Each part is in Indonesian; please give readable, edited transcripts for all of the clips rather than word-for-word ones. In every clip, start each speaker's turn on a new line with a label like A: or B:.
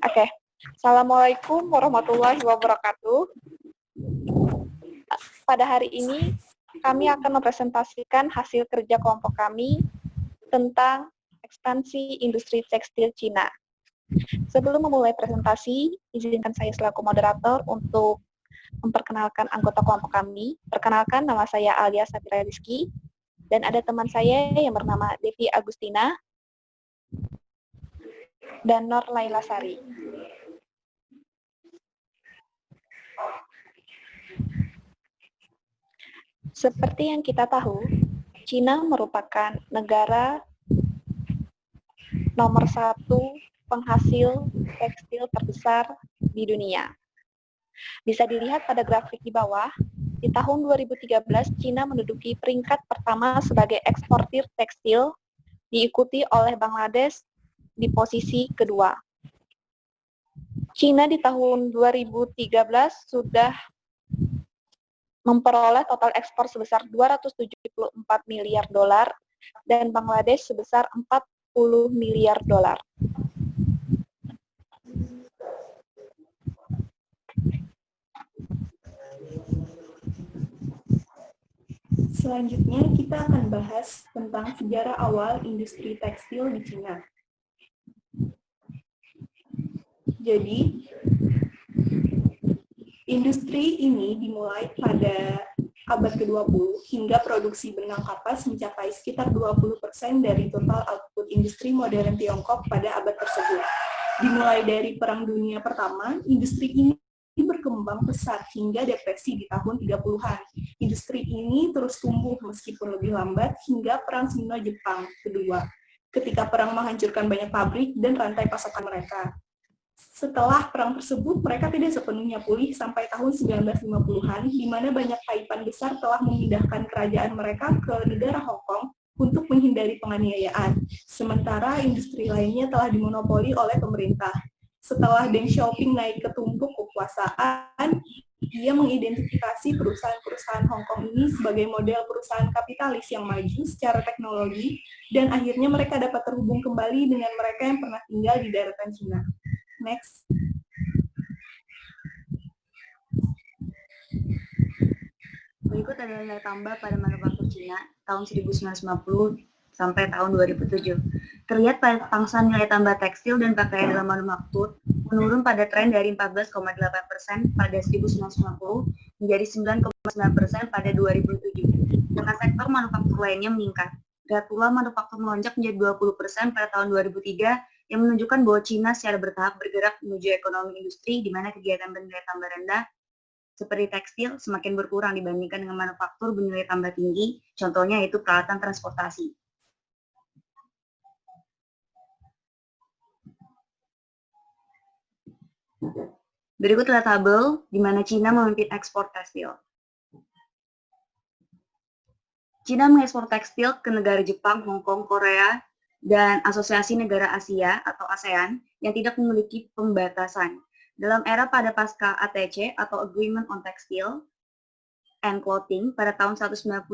A: Oke, Assalamualaikum warahmatullahi wabarakatuh. Pada hari ini, kami akan mempresentasikan hasil kerja kelompok kami tentang ekspansi industri tekstil Cina. Sebelum memulai presentasi, izinkan saya selaku moderator untuk memperkenalkan anggota kelompok kami. Perkenalkan, nama saya Alia Safira Rizky, dan ada teman saya yang bernama Devi Agustina dan Nur Laila Sari. Seperti yang kita tahu, Cina merupakan negara nomor 1 penghasil tekstil terbesar di dunia. Bisa dilihat pada grafik di bawah, di tahun 2013 Cina menduduki peringkat pertama sebagai eksportir tekstil, diikuti oleh Bangladesh di posisi kedua. Cina di tahun 2013 sudah memperoleh total ekspor sebesar 274 miliar dolar dan Bangladesh sebesar 40 miliar dolar.
B: Selanjutnya kita akan bahas tentang sejarah awal industri tekstil di Cina. Jadi, industri ini dimulai pada abad ke-20 hingga produksi benang kapas mencapai sekitar 20% dari total output industri modern Tiongkok pada abad tersebut. Dimulai dari Perang Dunia Pertama, industri ini berkembang pesat hingga depresi di tahun 30-an. Industri ini terus tumbuh meskipun lebih lambat hingga Perang Sino-Jepang kedua, ketika perang menghancurkan banyak pabrik dan rantai pasokan mereka. Setelah perang tersebut, mereka tidak sepenuhnya pulih sampai tahun 1950-an, di mana banyak taipan besar telah memindahkan kerajaan mereka ke negara Hong Kong untuk menghindari penganiayaan. Sementara industri lainnya telah dimonopoli oleh pemerintah. Setelah Deng Xiaoping naik ke tumpuk kekuasaan, dia mengidentifikasi perusahaan-perusahaan Hong Kong ini sebagai model perusahaan kapitalis yang maju secara teknologi, dan akhirnya mereka dapat terhubung kembali dengan mereka yang pernah tinggal di daratan Cina. Next.
C: Berikut adalah nilai tambah pada manufaktur Cina tahun 1950 sampai tahun 2007. Terlihat pada pangsa nilai tambah tekstil dan pakaian dalam manufaktur menurun pada tren dari 14,8% pada 1990 menjadi 9,9% pada 2007. Dengan sektor manufaktur lainnya meningkat. Pula manufaktur melonjak menjadi 20% pada tahun 2003 yang menunjukkan bahwa Cina secara bertahap bergerak menuju ekonomi industri di mana kegiatan bernilai tambah rendah seperti tekstil semakin berkurang dibandingkan dengan manufaktur bernilai tambah tinggi, contohnya yaitu peralatan transportasi. Berikut adalah tabel di mana Cina memimpin ekspor tekstil. Cina mengekspor tekstil ke negara Jepang, Hong Kong, Korea, dan Asosiasi Negara Asia atau ASEAN yang tidak memiliki pembatasan. Dalam era pada pasca ATC atau Agreement on Textile and Clothing pada tahun 1995,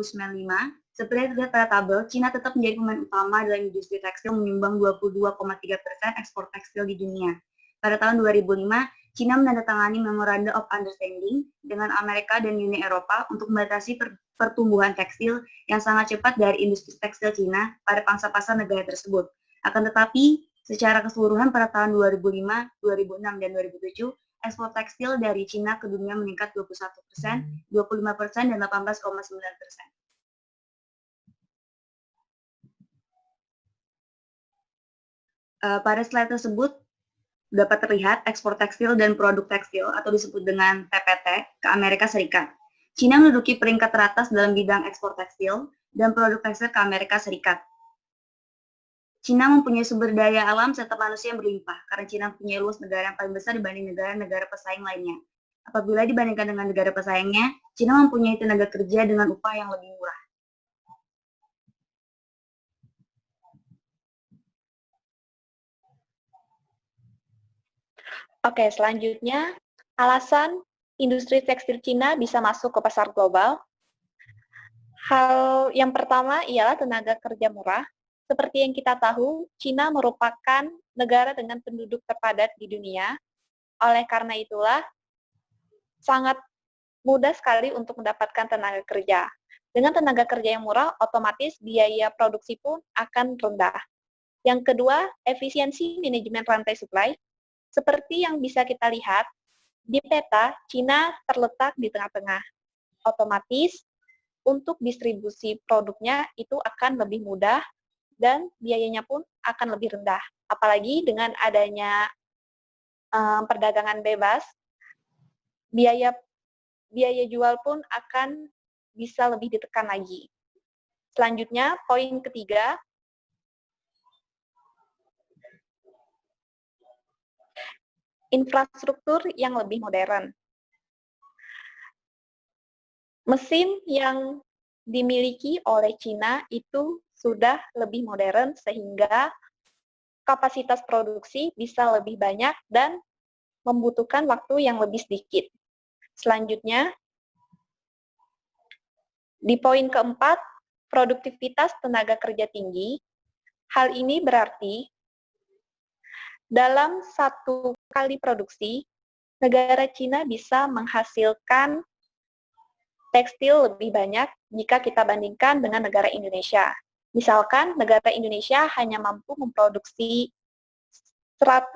C: seperti terlihat pada tabel, Cina tetap menjadi pemain utama dalam industri tekstil menyumbang 22,3% ekspor tekstil di dunia. Pada tahun 2005, Cina menandatangani Memorandum of Understanding dengan Amerika dan Uni Eropa untuk membatasi pertumbuhan tekstil yang sangat cepat dari industri tekstil Cina pada pangsa pasar negara tersebut. Akan tetapi, secara keseluruhan pada tahun 2005, 2006, dan 2007, ekspor tekstil dari Cina ke dunia meningkat 21%, 25%, dan 18,9%. Pada slide tersebut dapat terlihat ekspor tekstil dan produk tekstil atau disebut dengan TPT ke Amerika Serikat. Cina menduduki peringkat teratas dalam bidang ekspor tekstil dan produk tekstil ke Amerika Serikat. Cina mempunyai sumber daya alam serta manusia yang berlimpah, karena Cina mempunyai luas negara yang paling besar dibanding negara-negara pesaing lainnya. Apabila dibandingkan dengan negara pesaingnya, Cina mempunyai tenaga kerja dengan upah yang lebih murah.
A: Oke, selanjutnya, alasan industri tekstil Cina bisa masuk ke pasar global. Hal yang pertama ialah tenaga kerja murah. Seperti yang kita tahu, Cina merupakan negara dengan penduduk terpadat di dunia. Oleh karena itulah, sangat mudah sekali untuk mendapatkan tenaga kerja. Dengan tenaga kerja yang murah, otomatis biaya produksi pun akan rendah. Yang kedua, efisiensi manajemen rantai supply. Seperti yang bisa kita lihat, di peta, Cina terletak di tengah-tengah. Otomatis, untuk distribusi produknya itu akan lebih mudah dan biayanya pun akan lebih rendah. Apalagi dengan adanya perdagangan bebas, biaya jual pun akan bisa lebih ditekan lagi. Selanjutnya, poin ketiga, infrastruktur yang lebih modern. Mesin yang dimiliki oleh Cina itu sudah lebih modern sehingga kapasitas produksi bisa lebih banyak dan membutuhkan waktu yang lebih sedikit. Selanjutnya, di poin keempat, produktivitas tenaga kerja tinggi. Hal ini berarti dalam satu kali produksi, negara Cina bisa menghasilkan tekstil lebih banyak jika kita bandingkan dengan negara Indonesia. Misalkan negara Indonesia hanya mampu memproduksi 100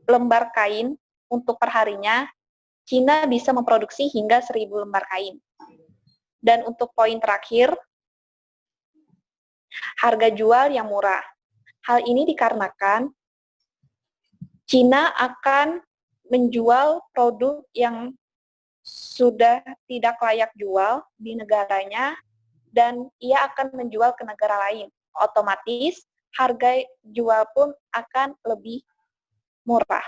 A: lembar kain untuk perharinya, Cina bisa memproduksi hingga 1.000 lembar kain. Dan untuk poin terakhir, harga jual yang murah. Hal ini dikarenakan Cina akan menjual produk yang sudah tidak layak jual di negaranya dan ia akan menjual ke negara lain. Otomatis harga jual pun akan lebih murah.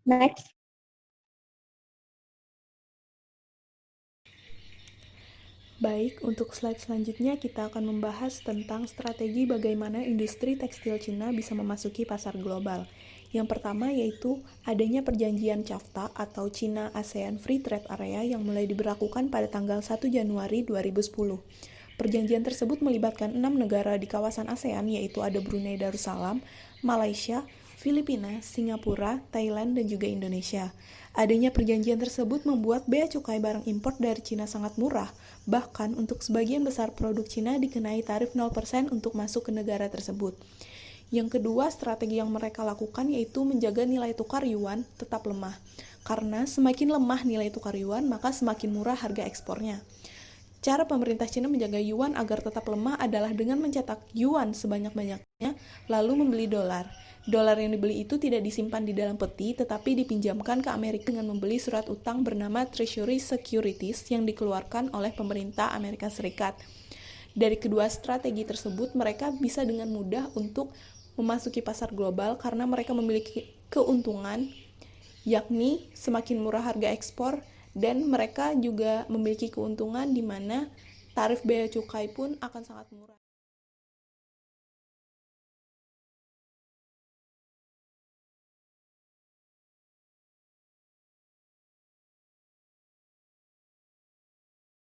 A: Next.
B: Baik, untuk slide selanjutnya kita akan membahas tentang strategi bagaimana industri tekstil Cina bisa memasuki pasar global. Yang pertama yaitu adanya perjanjian CAFTA atau China ASEAN Free Trade Area yang mulai diberlakukan pada tanggal 1 Januari 2010. Perjanjian tersebut melibatkan 6 negara di kawasan ASEAN yaitu ada Brunei Darussalam, Malaysia, Filipina, Singapura, Thailand, dan juga Indonesia. Adanya perjanjian tersebut membuat bea cukai barang impor dari Cina sangat murah, bahkan untuk sebagian besar produk Cina dikenai tarif 0% untuk masuk ke negara tersebut. Yang kedua, strategi yang mereka lakukan yaitu menjaga nilai tukar yuan tetap lemah. Karena semakin lemah nilai tukar yuan, maka semakin murah harga ekspornya. Cara pemerintah Cina menjaga yuan agar tetap lemah adalah dengan mencetak yuan sebanyak-banyaknya, lalu membeli dolar. Dolar yang dibeli itu tidak disimpan di dalam peti, tetapi dipinjamkan ke Amerika dengan membeli surat utang bernama Treasury Securities yang dikeluarkan oleh pemerintah Amerika Serikat. Dari kedua strategi tersebut, mereka bisa dengan mudah untuk memasuki pasar global karena mereka memiliki keuntungan, yakni semakin murah harga ekspor, dan mereka juga memiliki keuntungan di mana tarif bea cukai pun akan sangat murah.